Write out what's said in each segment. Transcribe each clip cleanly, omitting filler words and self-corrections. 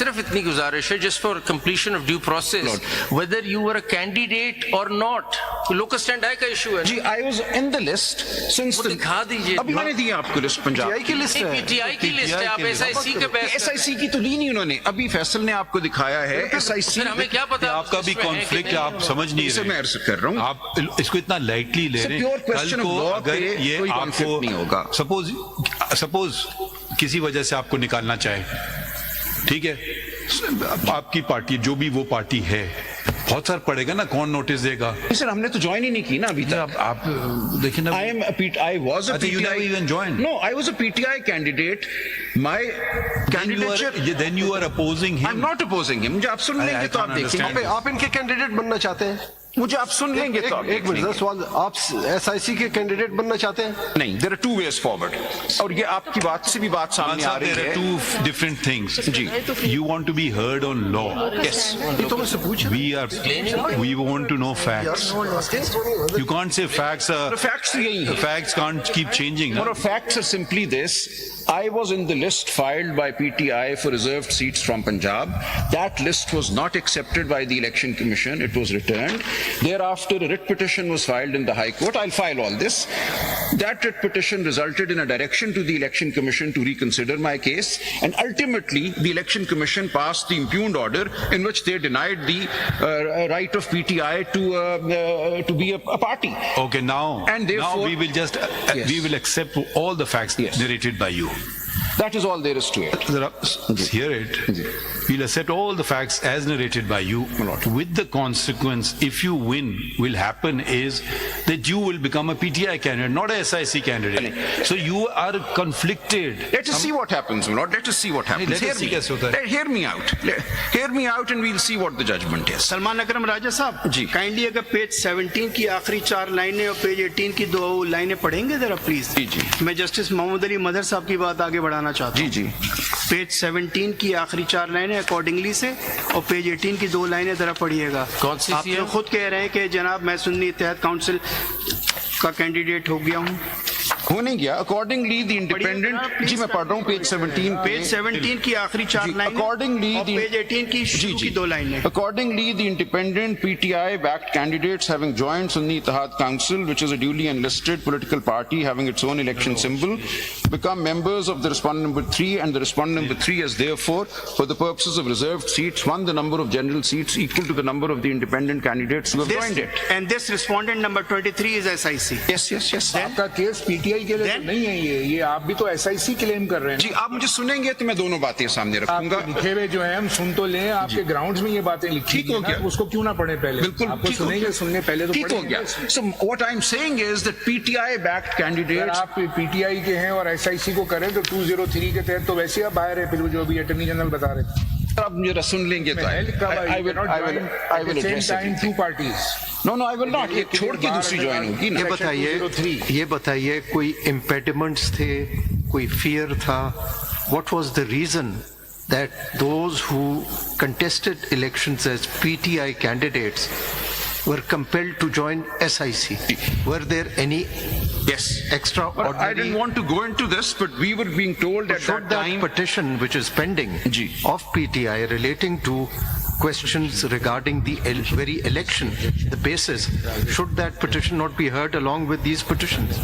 सिर्फ इतनी गुजारिश है, just for completion of due process, whether you were a candidate और नॉट, लोकस स्टैंड का इशू है जी। I was in the list since, दिखा दीजिए। अभी मैंने दिया आपको लिस्ट, पंजाब की लिस्ट है, पीटीआई की लिस्ट है, आप एसआईसी के बेस एसआईसी की तो ली नहीं उन्होंने, अभी फैसल ने आपको दिखाया है एसआईसी। हमें क्या पता आपका भी कॉन्फ्लिक्ट, आप समझ नहीं इसे रहे, मैं अर्ज कर रहा हूँ, आप इसको इतना लाइटली ले रहे प्योर हैं। क्वेश्चन ऑफ लॉ अगर ये कोई आपको कॉन्फ्लिक्ट नहीं होगा। सपोज किसी वजह से आपको निकालना चाहे, ठीक है, आपकी पार्टी जो भी वो पार्टी है, बहुत सार पड़ेगा ना, कौन नोटिस देगा? सर हमने तो ज्वाइन ही नहीं की ना अभी तक। आप देखिए ना, I was a you never even joined. No, I was a PTI candidate. My candidature. then you are opposing him. I'm not opposing him. मुझे आप सुन लेंगे तो आप देखेंगे। आप इनके कैंडिडेट बनना चाहते हैं? मुझे आप सुन लेंगे तो आप एक मिनट, देखेंगे। सवाल, आप एसआईसी के कैंडिडेट बनना चाहते हैं? नहीं, there are two ways forward. और ये आपकी बात से भी बात सामने आ रही There है। are two different things. Ji. You want to be heard on law. Yes. ये तो मुझसे पूछ We want to know facts. You can't say facts are. Facts तो यही है। Facts can't keep changing. More of facts are simply this. I was in the list filed by PTI for reserved seats from Punjab. That list was not accepted by the Election Commission. It was returned. Thereafter, a writ petition was filed in the High Court. I'll file all this. That writ petition resulted in a direction to the Election Commission to reconsider my case. And ultimately, the Election Commission passed the impugned order in which they denied the right of PTI to be a party. Okay, now therefore, we will just we will accept all the facts narrated by you. That is all there is to it. Hear it. We'll accept all the facts as narrated by you. With the consequence, if you win, will happen is that you will become a PTI candidate, not a SIC candidate. So you are conflicted. Let us see what happens, my lord. Let us see what happens. Hear me out. Hear me out, and we'll see what the judgment is. Salman अकरम राजा साहब जी, kindly अगर page 17 की आखिरी 4 लाइनें और page 18 की 2 लाइनें पढ़ेंगे जरा प्लीज। जी। मैं जस्टिस मोहम्मद अली मदर साहब की बात आगे बढ़ाना चाहता हूँ। जी। पेज 17 की आखिरी 4 लाइनें अकॉर्डिंगली से और पेज 18 की 2 लाइनें जरा पढ़िएगा। कौन सी? आप तो खुद कह रहे हैं कि जनाब मैं सुन्नी इत्तेहाद काउंसिल का कैंडिडेट हो गया हूँ। हो नहीं गया। अकॉर्डिंगली द इंडिपेंडेंट, जी मैं पढ़ रहा हूँ पेज 17 पेज 17 की आखिरी 4 लाइनें अकॉर्डिंगली और पेज 18 की शुरू की 2 लाइनें। Accordingly, the independent PTI-backed candidates having joined Sunni Ittihad Council, which is a duly enlisted political party having its own election symbol, become members of the respondent number 3, and the respondent number 3 has therefore, for the purposes of reserved seats, won the number of general seats equal to the number of the independent candidates who have joined it. And this respondent number 23 is SIC. Yes. आपका case PTI के लिए तो नहीं है, ये आप भी तो एसआईसी क्लेम कर रहे हैं। जी, आप मुझे सुनेंगे तो मैं दोनों बातें सामने रखूंगा। लिखे हुए जो है हम सुन तो लें, आपके ग्राउंड्स में ये बातें लिखी ठीक हो गया, उसको क्यों ना पढ़े पहले? बिल्कुल आपको सुनेंगे, सुनने पहले तो ठीक हो गया। So what I'm saying is that PTI-backed candidates, आप पीटीआई के हैं और एसआईसी को करें तो 203 के तहत तो वैसे ही आप बाहर है, फिर जो अभी अटॉर्नी जनरल बता रहे थे। आप मुझे सुन लेंगे तो I will address it. two parties. No, I will not. ये छोड़ के दूसरी ज्वाइन होगी ना। ये बताइए कोई इम्पेडिमेंट्स थे, कोई फियर था? What was the reason that those who contested elections as PTI candidates were compelled to join SIC? Were there any extraordinary? But I didn't want to go into this, but we were being told at should that time. petition which is pending of PTI relating to questions regarding the very election, the basis, should that petition not be heard along with these petitions?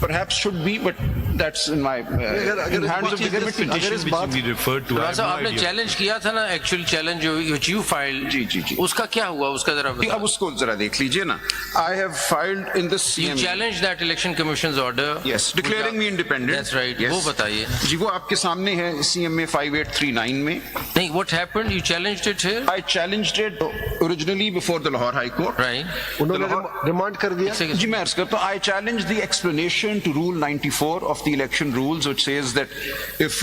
Perhaps should be, but that's in my in hands of the petition which we referred to. आपने challenge किया था ना, actual challenge which you filed, जी, उसका क्या हुआ, उसका जरा बताओ। अब उसको जरा देख लीजिए ना। I have filed in this CMA. You challenged that election commission's order. Yes, declaring me independent. That's right. Yes. वो बताइए। जी, वो आपके सामने है CMA 5839 में। नहीं, what happened? You challenged it here? I challenged it originally before the Lahore High Court. Right. उन्होंने remand कर दिया। जी मैं अर्ज करता हूँ, I challenged the explanation to Rule 94 of the election rules, which says that if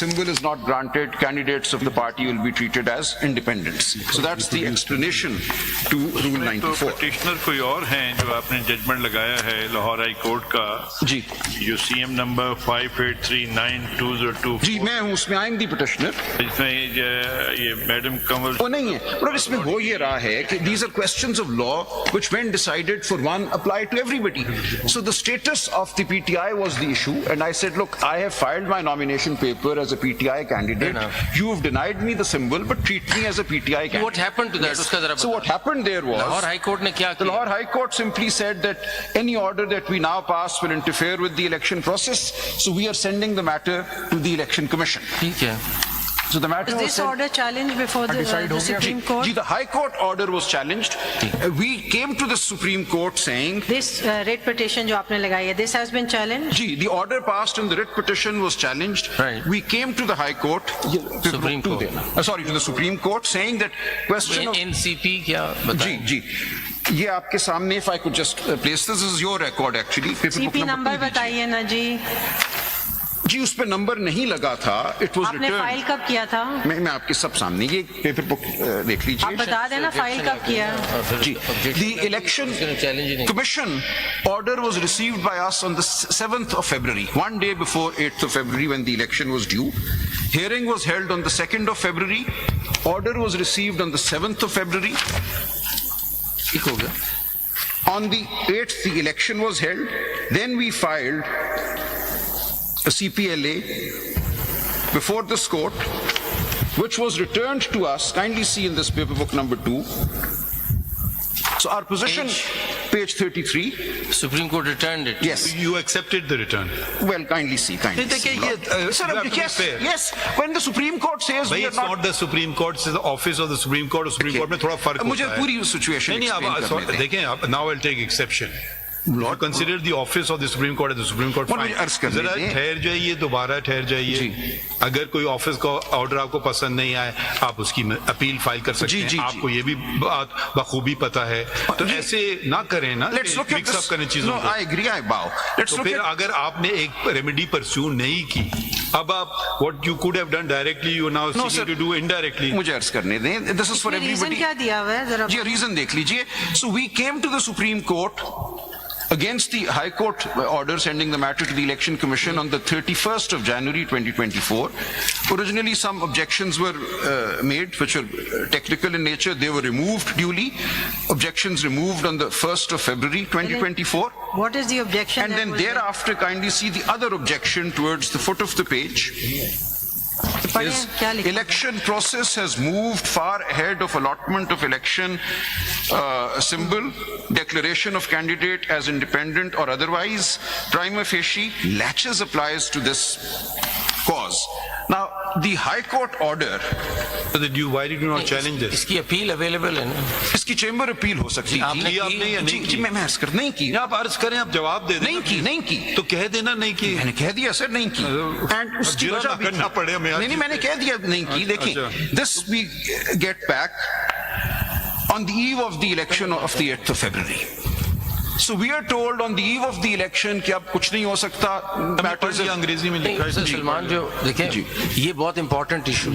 symbol is not granted, candidates of the party will be treated as independents. So that's the explanation to Rule 94. petitioner कोई और हैं जो आपने judgement लगाया है Lahore high court का जी, जो CM number 58392024 जी मैं हूँ उसमें, I am the petitioner. इसमें इसमें ये मैडम कंवल वो नहीं है और इसमें हो ये रहा है कि these are questions of law which when decided for one apply to everybody. So the status of the PTI was the issue and I said look I have filed my nomination paper as a PTI candidate. You have denied me the symbol but treat me as a PTI candidate. What happened to that? उसका जरा So what happened there was Lahore high court ने क्या the किया? Lahore High Court simply said that any order that we now pass will interfere with the election process. So we are sending the matter to the Election Commission. ठीक है. So the matter Is was this sent. order challenged before the Supreme Court? Ji, the High Court order was challenged. We came to the Supreme Court saying, This writ petition जो आपने लगाई है, this has been challenged? Ji, the order passed in the writ petition was challenged. Right. We came to the High Court, Supreme Court. Sorry, to the Supreme Court saying that question of... NCP क्या Ji, बताएं? ji. ये आपके सामने, if I could just place this is your record actually. Paper book CP number number 2 दीजिए. बताइए ना जी. जी उस पे नंबर नहीं लगा था. It was आपने returned. फाइल कब किया था? मैं आपके सब सामने ये पेपर बुक देख आप लीजिए. बता देना फाइल कब किया? जी, the election commission order was received by us on the 7th of February, one day before 8th of February when the election was due. Hearing was held on the 2nd of February. Order was received on the 7th of February. ठीक हो गया. On the 8th, the election was held. Then we filed a CPLA before this court, which was returned to us. Kindly see in this paper book number 2. So our position, page 33. Supreme Court returned it. Yes. You accepted the return. Well, kindly see, kindly see. देखिए, Lord. ये, Sir, you have to be yes, fair. yes. When the Supreme Court says भाई we are it's not the Supreme Court, it's the office of the Supreme Court. Supreme Court में थोड़ा फर्क मुझे होता है. पूरी situation नहीं explain आप करने दें. देखें आप now I'll take exception. Lord, consider the office of the Supreme Court as the Supreme Court. मुझे Fine. अर्ज करने जरा दें. ठहर जाइए, दोबारा ठहर जाइए. अगर कोई ऑफिस का ऑर्डर आपको पसंद नहीं आए, आप उसकी अपील फाइल कर सकते हैं. आपको ये भी बात बखूबी पता है. तो ऐसे ना करें ना. Let's look at mix up this. करें चीजों No, को. I agree, I bow. Let's तो look फिर at अगर आपने एक रेमेडी परस्यू नहीं की, अब आप what you could have done directly, you now No, seeking sir. to do indirectly. मुझे अर्ज करने दें. This is for reason everybody. क्या दिया हुआ है जरा? जी रीजन देख लीजिए. So we came to the Supreme Court against the High Court order sending the matter to the Election Commission on the 31st of January 2024. Originally some objections were made which were technical in nature. They were removed duly. Objections removed on the 1st of February 2024. What is the objection? And that then was made? thereafter kindly see the other objection towards the foot of the page. पढ़ें, Is क्या लिखा है? election process has moved far ahead of allotment of election symbol, declaration of candidate as independent or otherwise, prima facie, laches applies to this cause. Now, the High Court order, So that you, why did you not challenge this? इसकी appeal available है ना? इसकी chamber appeal हो सकती आपने थी. आपने या नहीं जी, की? मैं अर्ज कर नहीं की. आप अर्ज करें, आप जवाब दे दें. नहीं की. तो कह देना नहीं की. मैंने कह दिया सर नहीं की. एंड उसकी जिला वजह ना भी करना थी. पड़े हमें आज नहीं मैंने कह दिया नहीं की. देखिए, अच्छा. this we get back on the eve of the election of the 8th of February. So we are told on the eve of the election कि अब कुछ नहीं हो सकता. Matters ये अंग्रेजी में लिखा है. सर सलमान जो देखें ये बहुत important issue.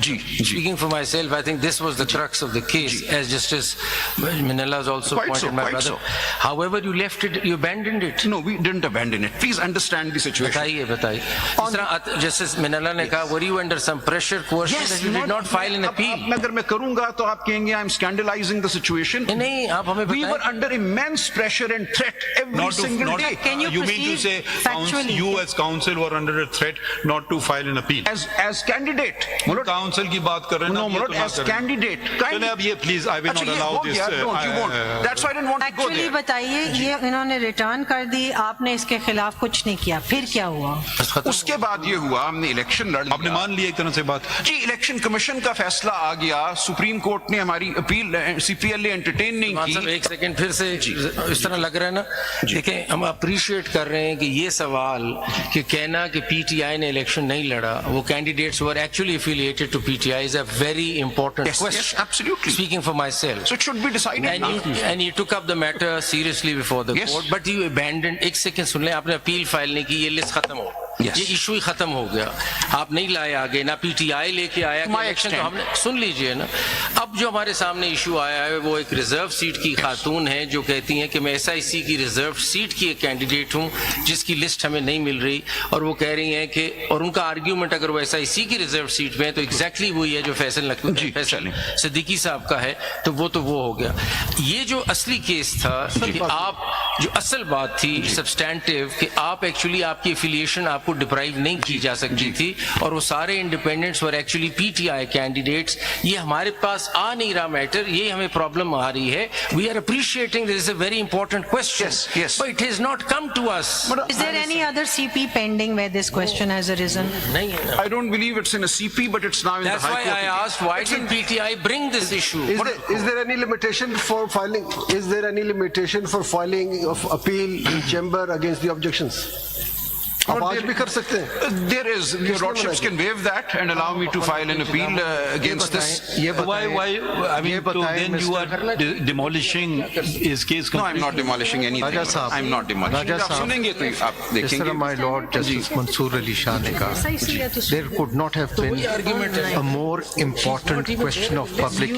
Speaking for myself, I think this was the crux of the case, as Justice Minella has also Quite pointed so, my quite brother. so. However, you left it, you abandoned it. No, we didn't abandon it. Please understand the situation. बताइए. जिस तरह Justice Minella ने कहा, were you under some pressure, coercion that you did not file an appeal? अब अगर मैं करूंगा तो आप कहेंगे I'm scandalizing the situation. नहीं, आप हमें We were बताएं. under immense pressure and threat every Not to, single not, day. Can you mean to proceed say factually? you as counsel were under a threat not to file an appeal? As candidate. Counsel की बात कर रहे हैं ना, No, अब ये Mulot, तो ना as करें. candidate. चलिए अब ये please, I will अच्छा, not ये allow हो this. गया. No, you won't. That's why I didn't want to go Actually there. बताइए, ये इन्होंने रिटर्न कर दी, आपने इसके खिलाफ कुछ नहीं किया, फिर क्या हुआ? उसके बाद ये हुआ हमने इलेक्शन लड़ आपने लिया. मान लिया एक तरह से बात. जी इलेक्शन कमीशन का फैसला आ गया. सुप्रीम कोर्ट ने हमारी अपील सीपीएलए एंटरटेन नहीं मान साहब की. एक सेकंड फिर से इस तरह लग रहा है ना. देखें हम अप्रिशिएट कर रहे हैं कि ये सवाल कि कहना कि पीटीआई ने इलेक्शन नहीं लड़ा, वो candidates were actually affiliated to PTI is a very important Yes, question. yes, absolutely. Speaking for myself. So it should be decided And now. you took up the matter seriously before the Yes. court, but you abandoned. एक second सुन लें, आपने appeal file नहीं की, ये list खत्म हो. Yes. ये issue ही खत्म हो गया, आप नहीं लाए आगे, ना पीटीआई लेके आया my इलेक्शन, तो extent. हमने सुन लीजिए ना। अब जो हमारे सामने इशू आया है वो एक रिजर्व सीट की खातून है जो कहती हैं कि मैं एसआईसी की रिजर्व सीट की एक कैंडिडेट हूं जिसकी लिस्ट हमें नहीं मिल रही, और वो कह रही हैं कि, और उनका आर्ग्यूमेंट अगर वो एसआईसी की रिजर्व सीट में है तो एग्जैक्टली वही है जो फैसल सिद्दीकी साहब का है, तो वो हो गया। ये जो असली केस था कि आप, जो असल बात थी सब्सटैंटिव, कि आप एक्चुअली आपकी एफिलिएशन आपको डिप्राइव नहीं की जा सकती थी, और वो सारे independents were actually PTI candidates. ये हमारे पास आ नहीं रहा मैटर, ये हमें प्रॉब्लम आ रही है। We are appreciating this is a very important question, Yes. But it has not come to us. Is there any other CP pending where this question has arisen? नहीं है ना। I don't believe it's in a CP, but it's now in That's the why High I Court. asked, why did PTI bring this issue? Is there any limitation for filing? Is there any limitation for filing of appeal in chamber against the objections? आप आज भी कर सकते हैं। There is, your lordships can waive that and allow me to file an appeal against this. ये Why, I mean, so बताएं, then you are demolishing his case No, I'm completely. not demolishing anything. राजा साहब, I'm not demolishing. राजा आप साहब, सुनेंगे तो आप जिस देखेंगे। तरह my lord justice Mansoor Ali Shah ने कहा, there could not have been a more important question of public